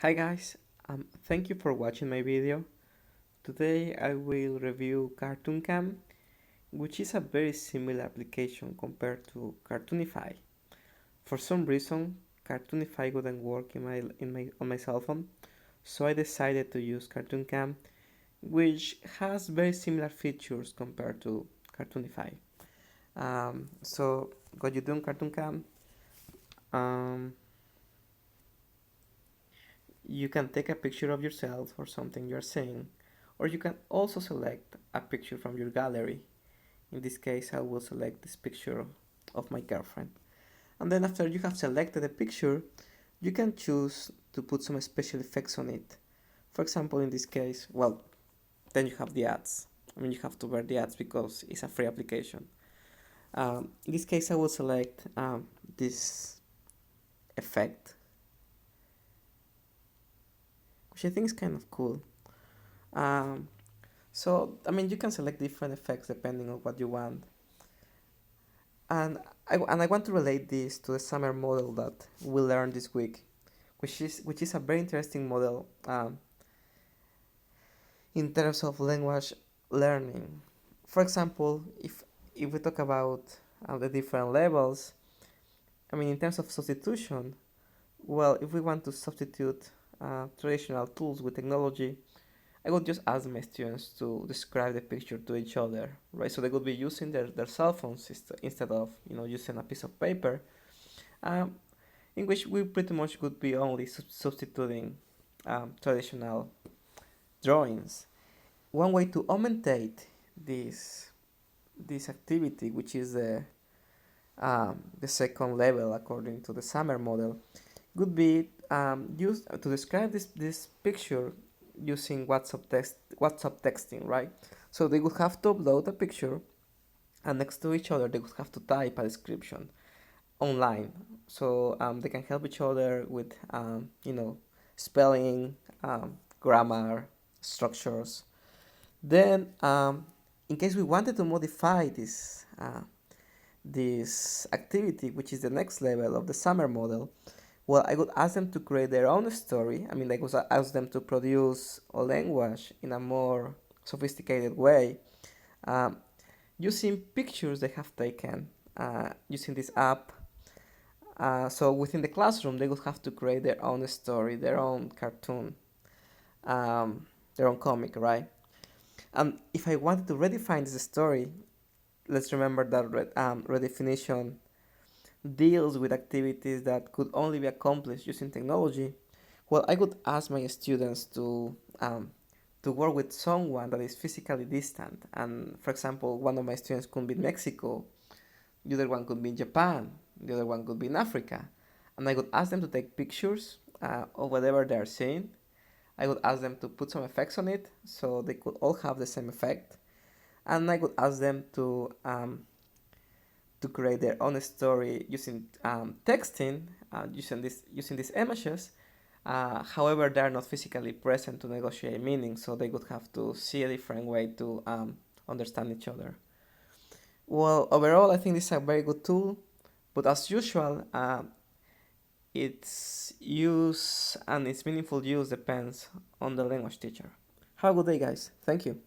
Hi guys, thank you for watching my video. Today I will review Cartooncam, which is a very similar application compared to Cartoonify. For some reason, Cartoonify wouldn't work on my cell phone, so I decided to use Cartooncam, which has very similar features compared to Cartoonify. So what you do in Cartooncam, um, you can take a picture of yourself or something you're saying, or you can also select a picture from your gallery. In this case, I will select this picture of my girlfriend. And then after you have selected a picture, you can choose to put some special effects on it. For example, in this case, well, then you have the ads. You have to wear the ads because it's a free application. In this case, I will select this effect, which I think is kind of cool. Um, you can select different effects depending on what you want. And I want to relate this to the samr model that we learned this week, which is a very interesting model in terms of language learning. For example, if we talk about the different levels, in terms of substitution, well, if we want to substitute traditional tools with technology, I would just ask my students to describe the picture to each other, right? So they would be using their cell phones instead of using a piece of paper, um, in which we pretty much would be only substituting traditional drawings. One way to augmentate this activity, which is the second level according to the samr model, would be used to describe this picture using WhatsApp texting, right? So they would have to upload a picture, and next to each other they would have to type a description online. So they can help each other with spelling, grammar, structures. Then, in case we wanted to modify this activity, which is the next level of the samr model, well, I would ask them to create their own story. I would ask them to produce a language in a more sophisticated way, um, using pictures they have taken using this app. So within the classroom, they would have to create their own story, their own cartoon, their own comic, right? And if I wanted to redefine this story, let's remember that redefinition deals with activities that could only be accomplished using technology. Well, I could ask my students to work with someone that is physically distant. And for example, one of my students could be in Mexico, the other one could be in Japan, the other one could be in Africa. And I would ask them to take pictures of whatever they're seeing. I would ask them to put some effects on it so they could all have the same effect. And I would ask them to create their own story using texting, using these images. However, they are not physically present to negotiate meaning, so they would have to see a different way to understand each other. Well, overall, I think this is a very good tool, but as usual, its use and its meaningful use depends on the language teacher. Have a good day, guys. Thank you.